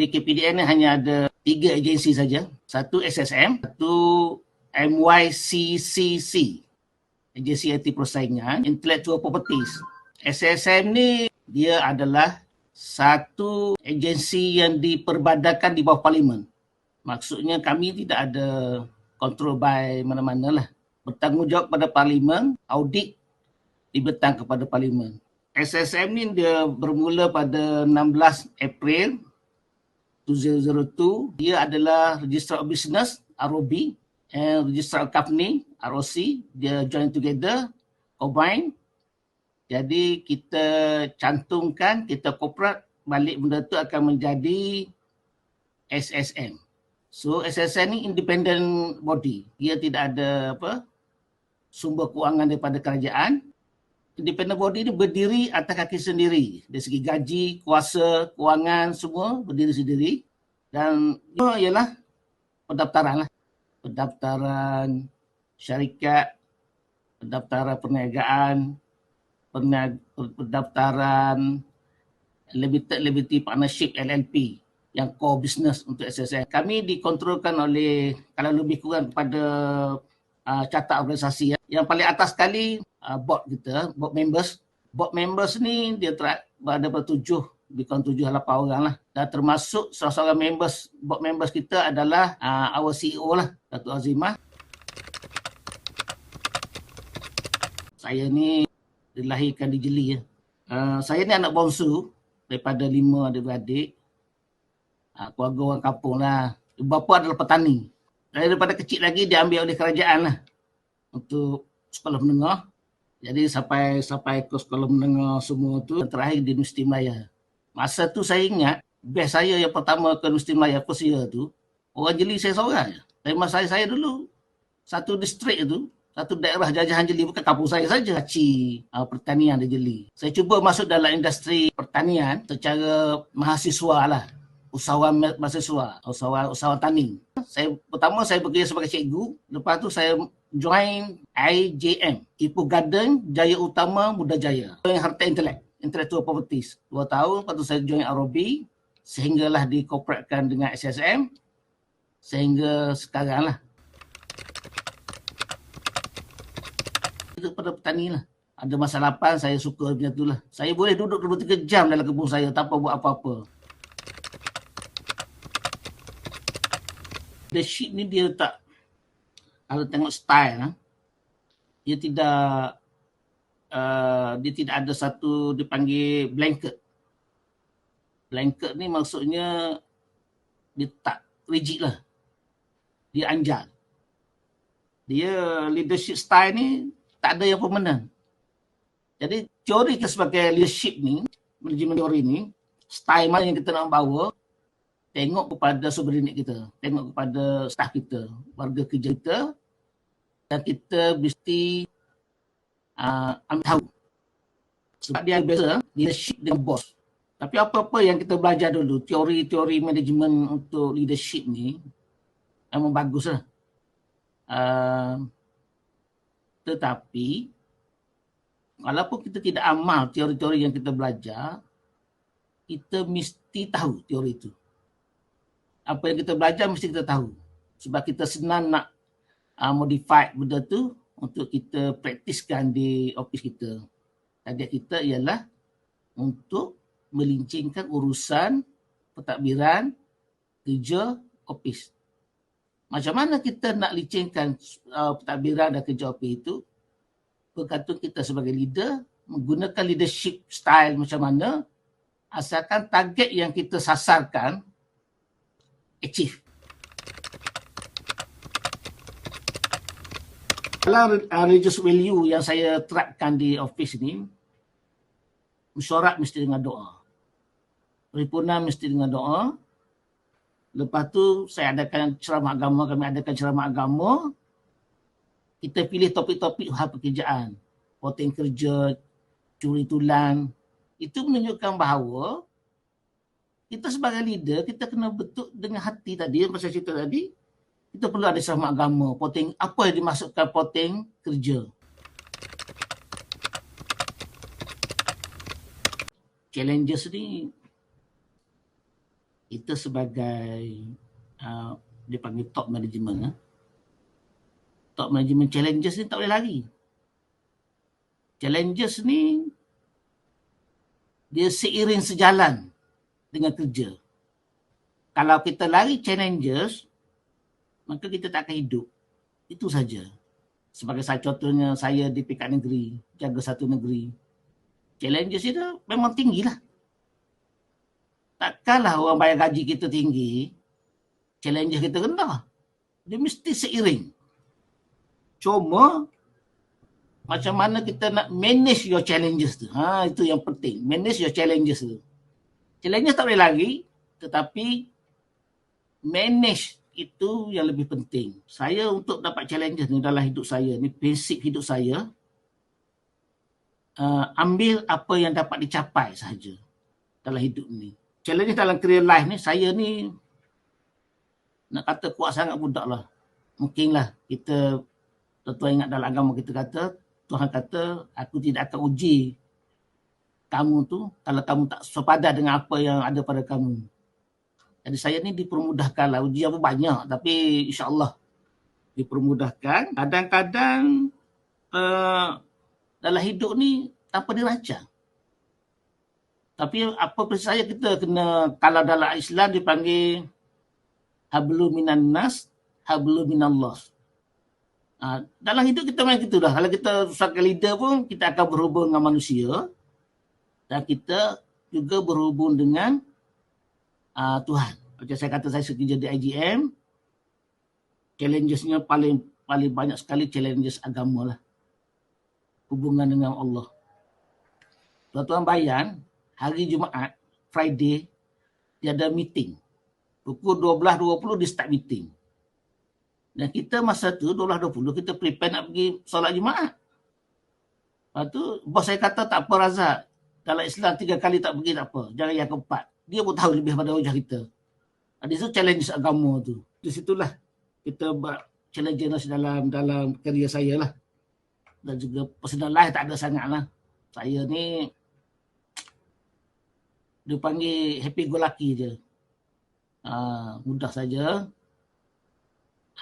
KPDN ni hanya ada 3 agensi saja. Satu SSM, satu MYCCC, Agensi Anti Persaingan Intellectual Properties. SSM ni dia adalah satu agensi yang diperbadankan di bawah Parlimen. Maksudnya kami tidak ada kontrol by mana-mana lah. Bertanggungjawab kepada Parlimen, audit dibentang kepada Parlimen. SSM ni dia bermula pada 16 April 2002. Dia adalah Registrar of Business, ROB, and Registrar of Company, ROC. Dia join together, combine. Jadi kita cantumkan, kita corporate, balik benda tu akan menjadi SSM. So SSM ni independent body. Dia tidak ada sumber kewangan daripada kerajaan. Independent body ni berdiri atas kaki sendiri. Dari segi gaji, kuasa, kewangan semua berdiri sendiri. Dan ialah pendaftaran lah. Pendaftaran syarikat, pendaftaran perniagaan, pendaftaran Limited Liability Partnership LLP yang core business untuk SSM. Kami dikontrolkan oleh kalau lebih kurang kepada carta organisasi. Yang paling atas sekali board kita, board members. Board members ni dia berada pada 7, lebih kurang 7-8 orang lah. Dan termasuk seorang members, board members kita adalah our CEO lah, Datuk Azimah. Saya ni dilahirkan di Jeli. Saya ni anak bongsu daripada 5 adik-beradik. Keluarga orang kampung lah. Bapa adalah petani. Daripada kecil lagi diambil oleh kerajaan lah untuk sekolah menengah. Jadi sampai ke sekolah menengah semua tu terakhir di Universiti Melayu. Masa tu saya ingat best saya yang pertama ke Universiti Melayu first year tu, orang Jeli saya seorang je. Dari masa saya dulu satu distrik tu, satu daerah jajahan Jeli, bukan kampung saya saja, pertanian di Jeli. Saya cuba masuk dalam industri pertanian secara mahasiswa lah. Usahawan mahasiswa, usahawan tani. Pertama saya bekerja sebagai cikgu, lepas tu saya join IJM, Ipoh Garden Jaya Utama Muda Jaya. Join Harta Intelek, Intellectual Properties. 2 tahun, lepas tu saya join ROB, sehinggalah dikorporatkan dengan SSM, sehingga sekarang lah. Itu pada petani lah. Ada masa lapang, saya suka macam tu lah. Saya boleh duduk 2-3 jam dalam kebun saya tanpa buat apa-apa. Leadership ni dia tak, kalau tengok style, dia tidak ada satu dipanggil blanket. Blanket ni maksudnya dia tak rigid lah. Dia anjal. Dia leadership style ni tak ada yang permanent. Jadi teori sebagai leadership ni, manajemen teori ni, style mana yang kita nak bawa, tengok kepada subordinate kita, tengok kepada staff kita, warga kerja kita, dan kita mesti ambil tahu. Sebab dia biasa leadership dengan bos. Tapi apa-apa yang kita belajar dulu, teori-teori manajemen untuk leadership ni memang bagus lah. Tetapi walaupun kita tidak amal teori-teori yang kita belajar, kita mesti tahu teori itu. Apa yang kita belajar mesti kita tahu. Sebab kita senang nak modify benda tu untuk kita praktiskan di office kita. Target kita ialah untuk melincingkan urusan pentadbiran kerja office. Macam mana kita nak lincingkan pentadbiran dan kerja office itu? Bergantung kita sebagai leader menggunakan leadership style macam mana, asalkan target yang kita sasarkan achieve. Dalam religious value yang saya terapkan di office ni, mesyuarat mesti dengan doa. Perhimpunan mesti dengan doa. Lepas tu saya adakan ceramah agama, kami adakan ceramah agama. Kita pilih topik-topik hal pekerjaan. Poten kerja, curi tulang. Itu menunjukkan bahawa kita sebagai leader, kita kena betul dengan hati tadi, yang saya cerita tadi. Kita perlu ada ceramah agama. Poten, apa yang dimaksudkan poten kerja. Challenges ni kita sebagai dipanggil top management, top management challenges ni tak boleh lari. Challenges ni dia seiring sejalan dengan kerja. Kalau kita lari challenges, maka kita tak akan hidup. Itu saja. Sebagai contohnya saya di pikat negeri, jaga satu negeri. Challenges itu memang tinggilah. Takkanlah orang bayar gaji kita tinggi, challenges kita rendah. Dia mesti seiring. Cuma macam mana kita nak manage your challenges tu. Itu yang penting. Manage your challenges tu. Challenges tak boleh lari, tetapi manage itu yang lebih penting. Saya untuk dapat challenges ni dalam hidup saya, ni basic hidup saya, ambil apa yang dapat dicapai sahaja dalam hidup ni. Challenge dalam career life ni, saya ni nak kata kuat sangat budak lah. Mungkinlah kita, tuan-tuan ingat dalam agama kita kata, Tuhan kata, aku tidak akan uji kamu tu kalau kamu tak sepadan dengan apa yang ada pada kamu. Jadi saya ni dipermudahkan lah. Ujian pun banyak, tapi insyaAllah dipermudahkan. Kadang-kadang dalam hidup ni tanpa dirancang. Tapi apa percaya kita kena, kalau dalam Islam dipanggil hablu minan nas, hablu minallah. Dalam hidup kita memang gitu dah. Kalau kita sebagai leader pun, kita akan berhubung dengan manusia. Dan kita juga berhubung dengan Tuhan. Macam saya kata, saya kerja di IGM. Challenges-nya paling banyak sekali challenges agama lah. Hubungan dengan Allah. Tuan-tuan bayan, hari Jumaat, Friday, dia ada meeting. Pukul 12.20 dia start meeting. Dan kita masa tu, 12.20, kita prepare nak pergi solat Jumaat. Lepas tu, bos saya kata, tak apa Razak. Dalam Islam 3 kali tak pergi, tak apa. Jangan yang keempat. Dia pun tahu lebih pada wajah kita. Di situ challenge agama tu. Di situlah kita buat challenge dalam kerja saya lah. Dan juga personal life tak ada sangat lah. Saya ni dia panggil happy go lucky je. Mudah saja.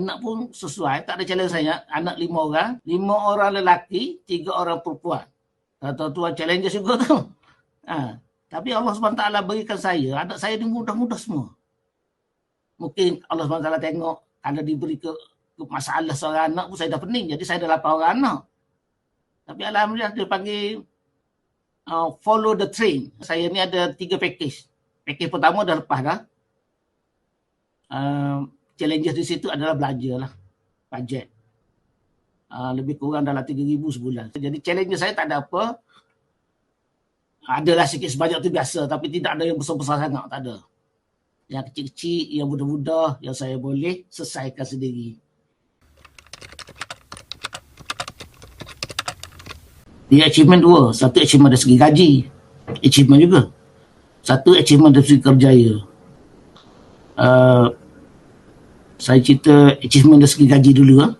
Anak pun sesuai, tak ada challenge saya. Anak 5 orang, 5 orang lelaki, 3 orang perempuan. Tuan-tuan challenge juga tu. Tapi Allah SWT berikan saya, anak saya ni mudah-mudah semua. Mungkin Allah SWT tengok, ada diberi ke masalah seorang anak pun saya dah pening. Jadi saya dah 8 orang anak. Tapi alhamdulillah dia panggil follow the train. Saya ni ada 3 package. Package pertama dah lepas dah. Challenges di situ adalah belanja lah. Bajet. Lebih kurang dalam 3,000 sebulan. Jadi challenge saya tak ada apa. Adalah sikit sebanyak tu biasa. Tapi tidak ada yang besar-besar sangat. Tak ada. Yang kecil-kecil, yang mudah-mudah, yang saya boleh selesaikan sendiri. Dia achievement 2. Satu achievement dari segi gaji. Achievement juga. Satu achievement dari segi kerjaya. Saya cerita achievement dari segi gaji dulu.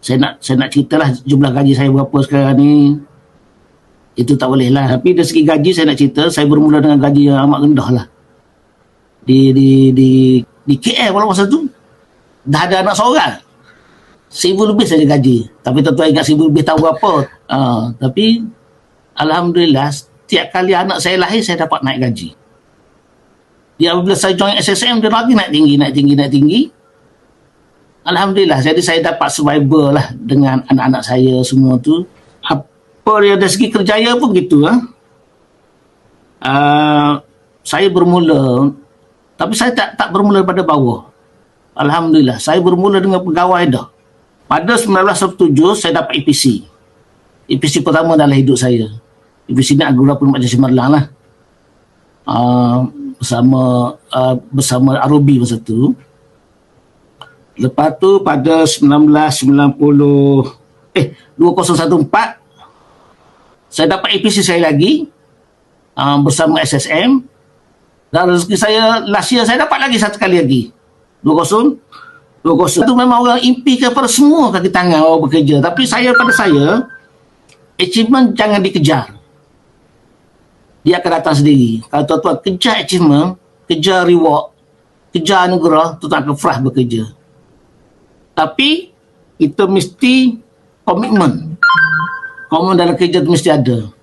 Saya nak ceritalah jumlah gaji saya berapa sekarang ni. Itu tak boleh lah. Tapi dari segi gaji saya nak cerita, saya bermula dengan gaji yang amat rendah lah. Di KL walau masa tu dah ada anak seorang. 1,000 lebih saja gaji. Tapi tuan-tuan ingat 1,000 lebih tahu apa. Tapi alhamdulillah setiap kali anak saya lahir saya dapat naik gaji. Dia apabila saya join SSM dia lagi naik tinggi. Alhamdulillah, jadi saya dapat survival lah dengan anak-anak saya semua tu. Apa dia dari segi kerjaya pun gitu lah. Saya bermula, tapi saya tak bermula pada bawah. Alhamdulillah, saya bermula dengan pegawai dah. Pada 1997 saya dapat EPC. EPC pertama dalam hidup saya. EPC ni Agung Rapun Majlis Cemerlang lah. Bersama Arobi masa tu. Lepas tu pada 2014 saya dapat APC saya lagi bersama SSM. Dan rezeki saya last year saya dapat lagi satu kali lagi. 20. Itu memang orang impikan pada semua kaki tangan orang bekerja. Tapi pada saya achievement jangan dikejar. Dia akan datang sendiri. Kalau tuan-tuan kejar achievement, kejar reward, kejar negara, tu tak kefrah bekerja. Tapi kita mesti komitmen. Komitmen dalam kerja tu mesti ada.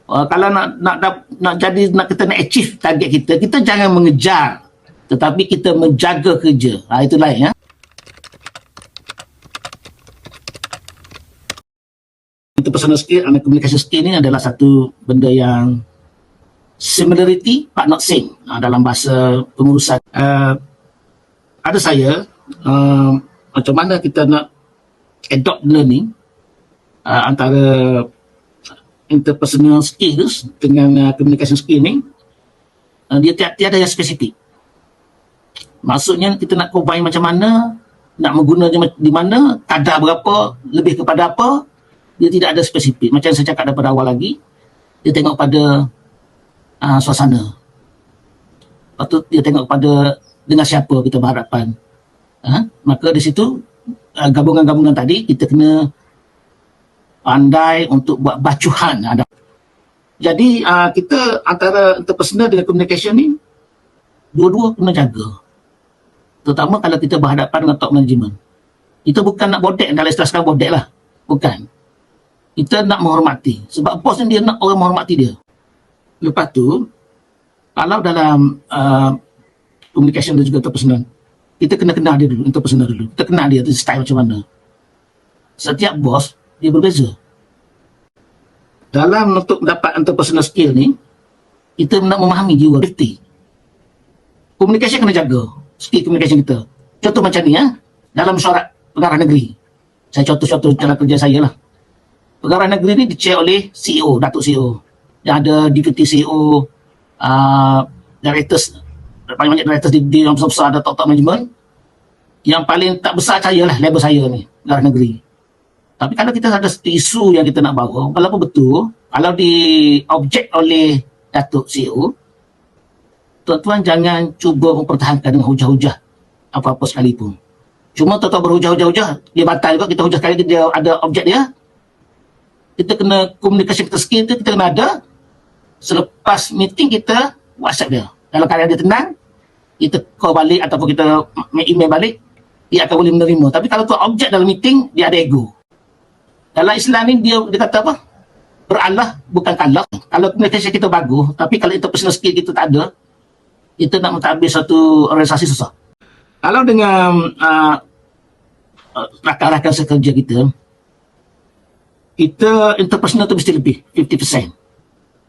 Kalau nak kita nak achieve target kita, kita jangan mengejar, tetapi kita menjaga kerja. Itu lain ya. Interpersonal skill dan communication skill ni adalah satu benda yang similarity but not same dalam bahasa pengurusan. Ada saya macam mana kita nak adopt learning antara interpersonal skills dengan communication skill ni, dia tiada yang spesifik. Maksudnya kita nak combine macam mana, nak menggunanya di mana, kadar berapa, lebih kepada apa, dia tidak ada spesifik. Macam saya cakap daripada awal lagi, dia tengok pada suasana. Lepas tu dia tengok pada dengan siapa kita berhadapan. Maka di situ gabungan-gabungan tadi kita kena pandai untuk buat bacuhan. Jadi kita antara interpersonal dengan communication ni dua-dua kena jaga. Terutama kalau kita berhadapan dengan top management. Kita bukan nak bodek, dalam istilah sekarang bodek lah. Bukan. Kita nak menghormati. Sebab bos ni dia nak orang menghormati dia. Lepas tu, kalau dalam communication dan juga interpersonal, kita kena kenal dia dulu, interpersonal dulu. Kita kenal dia, style macam mana. Setiap bos, dia berbeza. Dalam untuk mendapat interpersonal skill ni, kita nak memahami jiwa 50. Communication kena jaga. Skill communication kita. Contoh macam ni ya, dalam mesyuarat pegawai negeri. Saya contoh-contoh dalam kerja saya lah. Pegawai negeri ni di-chair oleh CEO, Datuk CEO. Yang ada deputy CEO, directors, paling banyak directors di yang besar-besar, ada top-top management. Yang paling tak besar saya lah, level saya ni, pegawai negeri. Tapi kalau kita ada isu yang kita nak bawa, walaupun betul, kalau diobjek oleh Datuk CEO, tuan-tuan jangan cuba mempertahankan dengan hujah-hujah apa-apa sekalipun. Cuma tuan-tuan berhujah-hujah, dia batal juga, kita hujah sekali dia ada objek dia. Kita kena komunikasi kita skill tu, kita kena ada. Selepas meeting kita WhatsApp dia. Dalam keadaan dia tenang, kita call balik ataupun kita email balik, dia akan boleh menerima. Tapi kalau tu objek dalam meeting, dia ada ego. Dalam Islam ni dia kata apa? Beralah bukan kalah. Kalau komunikasi kita bagus, tapi kalau interpersonal skill kita tak ada, kita nak mentadbir satu organisasi susah. Kalau dengan rakan-rakan sekerja kita interpersonal tu mesti lebih 50%.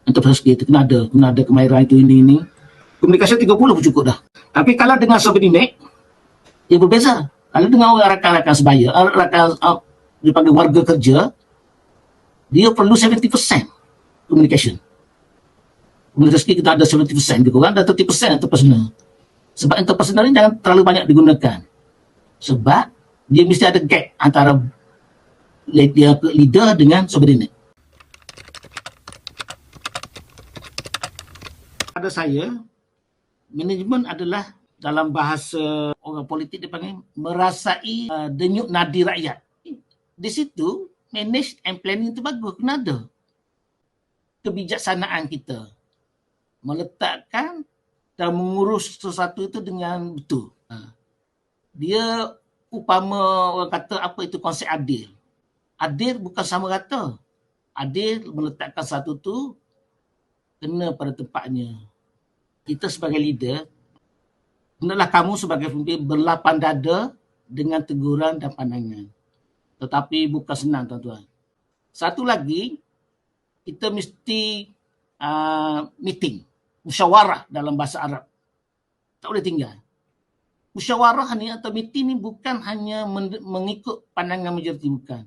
Interpersonal skill kita kena ada kemahiran itu ini. Komunikasi 30 pun cukup dah. Tapi kalau dengan subordinate, dia berbeza. Kalau dengan orang rakan-rakan sebaya, dipanggil warga kerja, dia perlu 70% communication. Komunikasi skill kita ada 70%, dia kurang ada 30% interpersonal. Sebab interpersonal ni jangan terlalu banyak digunakan. Sebab dia mesti ada gap antara leader dengan subordinate. Pada saya, manajemen adalah dalam bahasa orang politik dia panggil merasai denyut nadi rakyat. Di situ manage and planning itu bagus, kena ada kebijaksanaan kita meletakkan dan mengurus sesuatu itu dengan betul. Dia upama orang kata apa itu konsep adil. Adil bukan sama rata. Adil meletakkan satu tu kena pada tempatnya. Kita sebagai leader, hendaklah kamu sebagai pemimpin berlapang dada dengan teguran dan pandangan. Tetapi bukan senang tuan-tuan. Satu lagi, kita mesti meeting. Musyawarah dalam bahasa Arab. Tak boleh tinggal. Musyawarah ni atau meeting ni bukan hanya mengikut pandangan majoriti, bukan.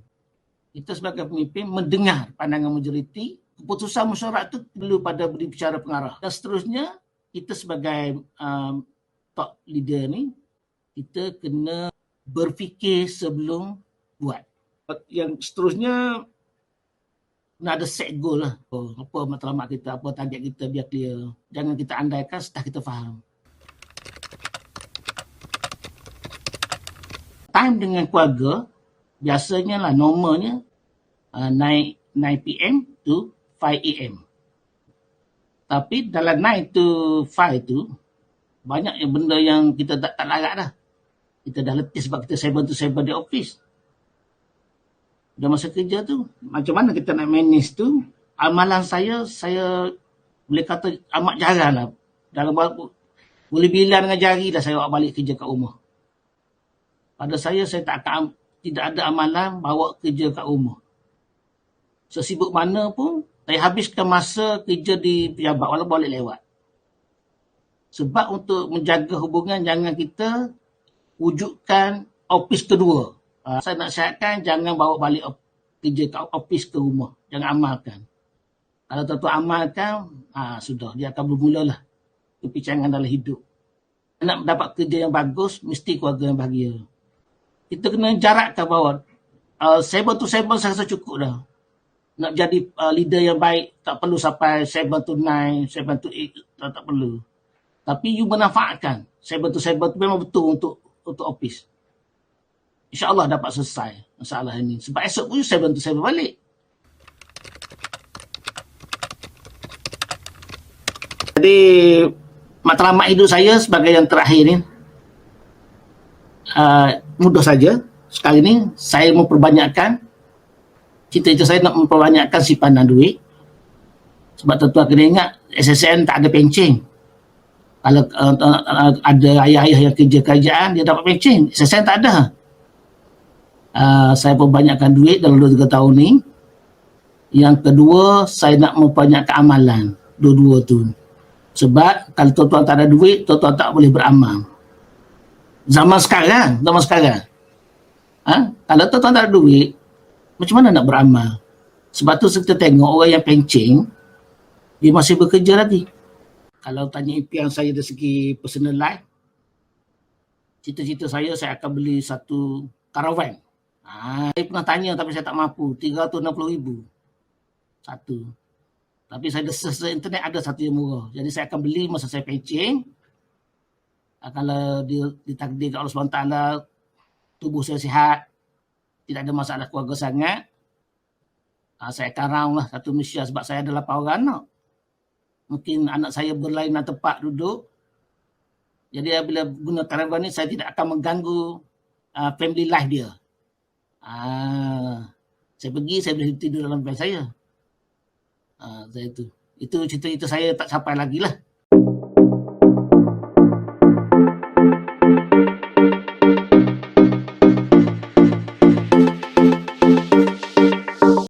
Kita sebagai pemimpin mendengar pandangan majoriti, keputusan musyawarah itu perlu pada berbicara pengarah. Dan seterusnya, kita sebagai top leader ni, kita kena berfikir sebelum buat. Yang seterusnya, kena ada set goal lah. Apa matlamat kita, apa target kita biar clear. Jangan kita andaikan setelah kita faham. Time dengan keluarga, biasanya lah normalnya 9 PM to 5 AM. Tapi dalam 9 to 5 tu, banyak yang benda yang kita tak larat dah. Kita dah letih sebab kita 7 to 7 di office. Dah masa kerja tu, macam mana kita nak manage tu, amalan saya boleh kata amat jarang lah. Dalam boleh bilang dengan jari dah saya bawa balik kerja kat rumah. Pada saya tidak ada amalan bawa kerja kat rumah. Sesibuk mana pun, saya habiskan masa kerja di pejabat walaupun boleh lewat. Sebab untuk menjaga hubungan, jangan kita wujudkan office kedua. Saya nak syaratkan jangan bawa balik kerja ke office ke rumah. Jangan amalkan. Kalau tuan-tuan amalkan, sudah. Dia akan bermulalah kepincangan dalam hidup. Nak dapat kerja yang bagus, mesti keluarga yang bahagia. Kita kena jarakkan bahawa 7 to 7 saya rasa cukup dah. Nak jadi leader yang baik, tak perlu sampai 7 to 9, 7 to 8, tak perlu. Tapi you memanfaatkan 7 to 7 tu memang betul untuk office. InsyaAllah dapat selesai masalah ini. Sebab esok pun you 7 to 7 balik. Jadi matlamat hidup saya sebagai yang terakhir ni mudah saja. Sekali ni saya memperbanyakkan, cita-cita saya nak memperbanyakkan simpanan duit. Sebab tuan-tuan kena ingat, SSN tak ada pencen. Kalau ada ayah-ayah yang kerja kerajaan, dia dapat pencen. SSN tak ada. Saya perbanyakkan duit dalam 2-3 tahun ni. Yang kedua, saya nak memperbanyakkan amalan. Dua-dua tu. Sebab kalau tuan-tuan tak ada duit, tuan-tuan tak boleh beramal. Zaman sekarang. Kalau tuan-tuan tak ada duit, macam mana nak beramal? Sebab tu kita tengok orang yang pencen, dia masih bekerja lagi. Kalau tanya impian saya dari segi personal life, cita-cita saya akan beli satu karavan. Saya pernah tanya tapi saya tak mampu, 360,000 satu. Tapi saya search internet ada satu yang murah. Jadi saya akan beli masa saya pencen. Kalau ditakdirkan Allah SWT, tubuh saya sihat, tidak ada masalah keluarga sangat, saya akan round lah satu Malaysia sebab saya ada 8 orang anak. Mungkin anak saya berlainan tempat duduk. Jadi bila guna karavan ni, saya tidak akan mengganggu family life dia. Saya pergi, saya boleh tidur dalam van saya. Itu cita-cita saya tak sampai lagi lah.